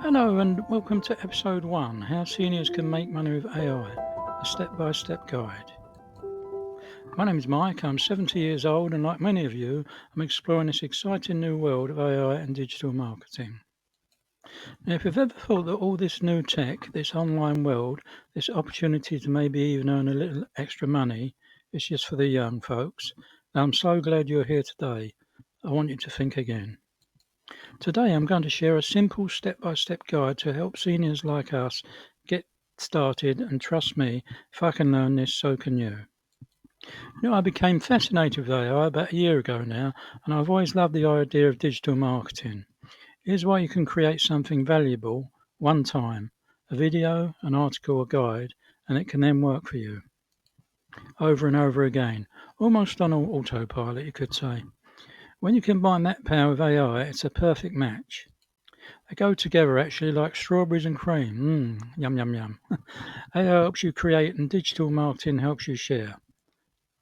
Hello and welcome to episode 1, How Seniors Can Make Money with AI, a step-by-step guide. My name is Mike, I'm 70 years old and like many of you, I'm exploring this exciting new world of AI and digital marketing. Now if you've ever thought that all this new tech, this online world, this opportunity to maybe even earn a little extra money is just for the young folks, now I'm so glad you're here today. I want you to think again. Today I'm going to share a simple step-by-step guide to help seniors like us get started, and trust me, if I can learn this, so can you. I became fascinated with AI about a year ago now, and I've always loved the idea of digital marketing. Here's why you can create something valuable one time, a video, an article, a guide, and it can then work for you over and over again, almost on autopilot, you could say. When you combine that power with AI, it's a perfect match. They go together actually like strawberries and cream. Yum, yum, yum. AI helps you create and digital marketing helps you share.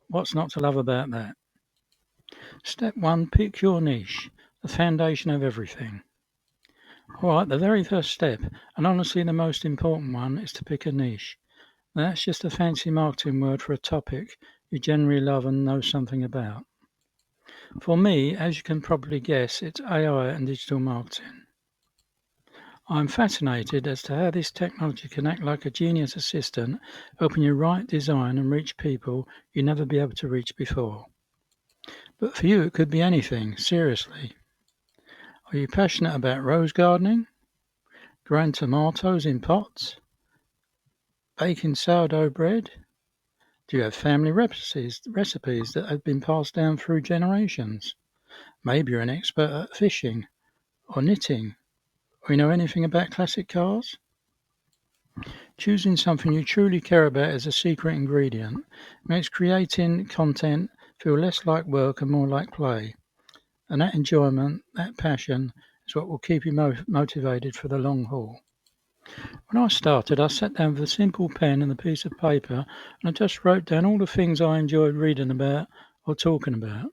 What's not to love about that? Step 1, pick your niche, the foundation of everything. Alright, the very first step, and honestly the most important one, is to pick a niche. Now, that's just a fancy marketing word for a topic you generally love and know something about. For me, as you can probably guess, it's AI and digital marketing. I'm fascinated as to how this technology can act like a genius assistant, helping you write, design, and reach people you never be able to reach before. But for you, it could be anything, seriously. Are you passionate about rose gardening? Growing tomatoes in pots? Baking sourdough bread? Do you have family recipes that have been passed down through generations? Maybe you're an expert at fishing, or knitting, or you know anything about classic cars? Choosing something you truly care about as a secret ingredient makes creating content feel less like work and more like play. And that enjoyment, that passion, is what will keep you motivated for the long haul. When I started, I sat down with a simple pen and a piece of paper and I just wrote down all the things I enjoyed reading about or talking about.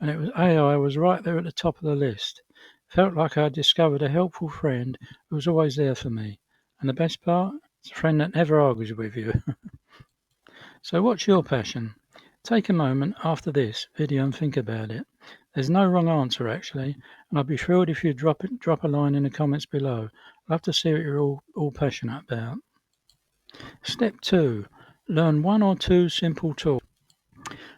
And it was AI was right there at the top of the list. Felt like I had discovered a helpful friend who was always there for me. And the best part? It's a friend that never argues with you. So what's your passion? Take a moment after this video and think about it. There's no wrong answer actually, and I'd be thrilled if you drop a line in the comments below. I'd love to see what you're all passionate about. Step 2. Learn one or two simple tools.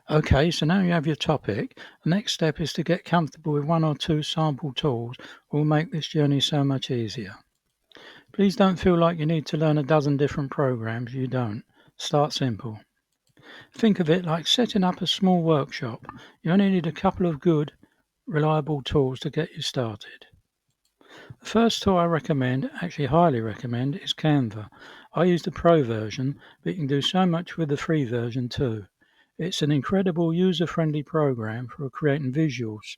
Okay, so now you have your topic. The next step is to get comfortable with one or two sample tools will make this journey so much easier. Please don't feel like you need to learn a dozen different programs. You don't. Start simple. Think of it like setting up a small workshop. You only need a couple of good, reliable tools to get you started. The first tool I recommend, actually highly recommend, is Canva. I use the pro version, but you can do so much with the free version too. It's an incredible user-friendly program for creating visuals.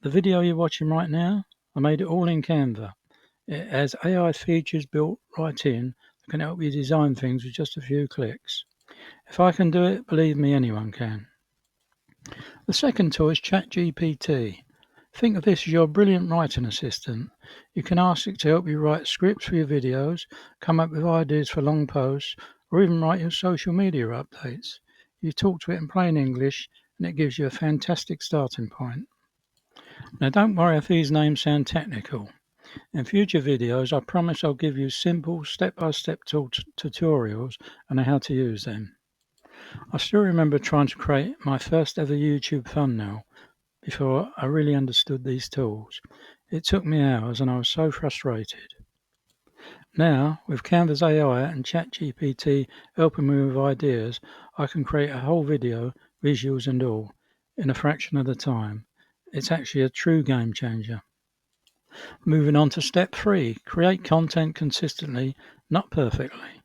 The video you're watching right now, I made it all in Canva. It has AI features built right in that can help you design things with just a few clicks. If I can do it, believe me, anyone can. The second tool is ChatGPT. Think of this as your brilliant writing assistant. You can ask it to help you write scripts for your videos, come up with ideas for long posts, or even write your social media updates. You talk to it in plain English, and it gives you a fantastic starting point. Now, don't worry if these names sound technical. In future videos, I promise I'll give you simple step-by-step tutorials on how to use them. I still remember trying to create my first ever YouTube thumbnail before I really understood these tools. It took me hours and I was so frustrated. Now, with Canva's AI and ChatGPT helping me with ideas, I can create a whole video, visuals and all, in a fraction of the time. It's actually a true game changer. Moving on to step 3, create content consistently, not perfectly.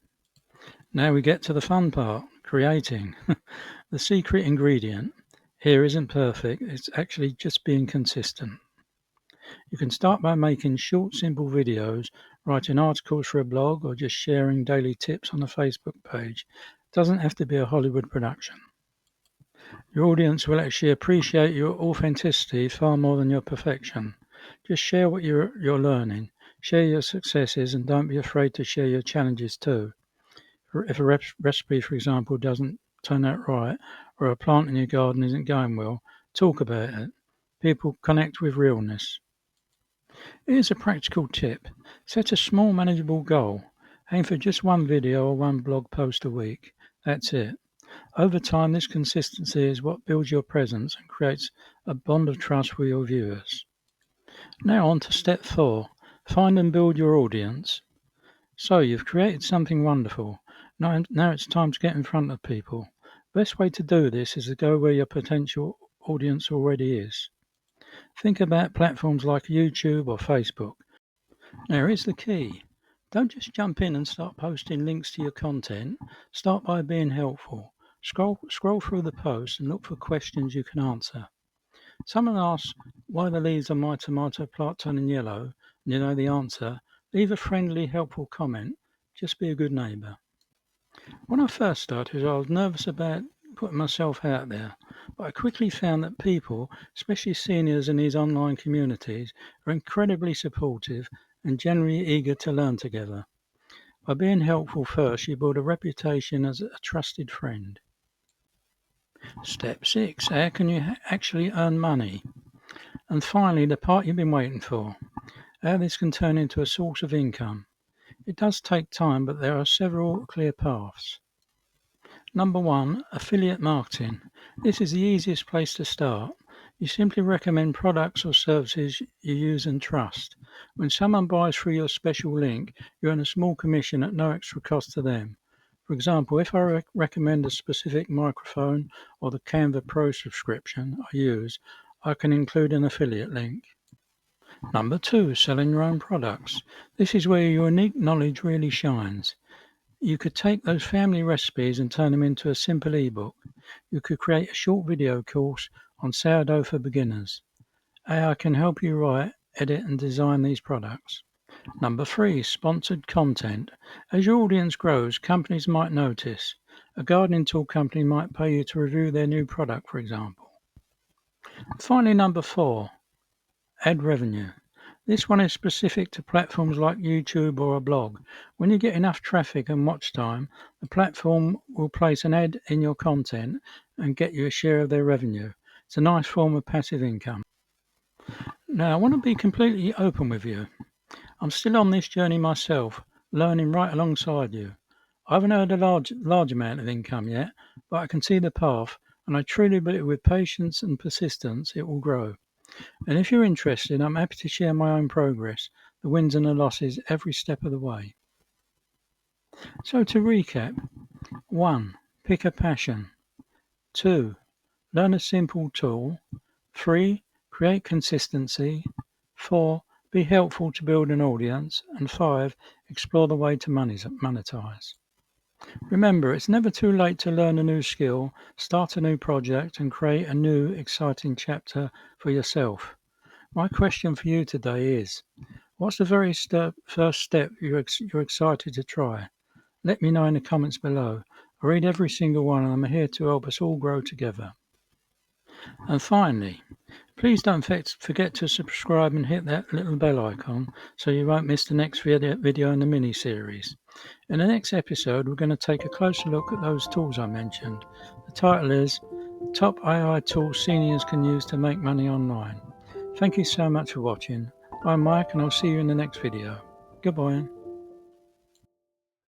Now we get to the fun part, creating. The secret ingredient here isn't perfect, it's actually just being consistent. You can start by making short, simple videos, writing articles for a blog, or just sharing daily tips on a Facebook page. It doesn't have to be a Hollywood production. Your audience will actually appreciate your authenticity far more than your perfection. Just share what you're learning. Share your successes and don't be afraid to share your challenges too. If a recipe, for example, doesn't turn out right, or a plant in your garden isn't going well, talk about it. People connect with realness. Here's a practical tip. Set a small manageable goal. Aim for just one video or one blog post a week. That's it. Over time, this consistency is what builds your presence and creates a bond of trust with your viewers. Now on to step 4. Find and build your audience. So you've created something wonderful. Now it's time to get in front of people. Best way to do this is to go where your potential audience already is. Think about platforms like YouTube or Facebook. Now here's the key. Don't just jump in and start posting links to your content. Start by being helpful. Scroll through the post and look for questions you can answer. Someone asks why the leaves on my tomato plant turning yellow, and you know the answer. Leave a friendly, helpful comment. Just be a good neighbour. When I first started, I was nervous about putting myself out there, but I quickly found that people, especially seniors in these online communities, are incredibly supportive and generally eager to learn together. By being helpful first, you build a reputation as a trusted friend. Step 6. How can you actually earn money? And finally, the part you've been waiting for. How this can turn into a source of income. It does take time, but there are several clear paths. Number 1, affiliate marketing. This is the easiest place to start. You simply recommend products or services you use and trust. When someone buys through your special link, you earn a small commission at no extra cost to them. For example, if I recommend a specific microphone or the Canva Pro subscription I use, I can include an affiliate link. Number 2, selling your own products. This is where your unique knowledge really shines. You could take those family recipes and turn them into a simple ebook. You could create a short video course on sourdough for beginners. AI can help you write, edit, and design these products. Number 3, sponsored content. As your audience grows, companies might notice. A gardening tool company might pay you to review their new product, for example. Finally, number 4, ad revenue. This one is specific to platforms like YouTube or a blog. When you get enough traffic and watch time, the platform will place an ad in your content and get you a share of their revenue. It's a nice form of passive income. Now, I want to be completely open with you. I'm still on this journey myself, learning right alongside you. I haven't earned a large amount of income yet, but I can see the path, and I truly believe with patience and persistence it will grow. And if you're interested, I'm happy to share my own progress, the wins and the losses every step of the way. So to recap, 1. Pick a passion. 2. Learn a simple tool. 3. Create consistency. 4. Be helpful to build an audience. And 5. Explore the way to monetize. Remember, it's never too late to learn a new skill, start a new project, and create a new, exciting chapter for yourself. My question for you today is, what's the very first step you're excited to try? Let me know in the comments below. I read every single one and I'm here to help us all grow together. And finally, please don't forget to subscribe and hit that little bell icon so you won't miss the next video in the mini-series. In the next episode, we're going to take a closer look at those tools I mentioned. The title is Top AI Tools Seniors Can Use to Make Money Online. Thank you so much for watching. I'm Mike and I'll see you in the next video. Goodbye.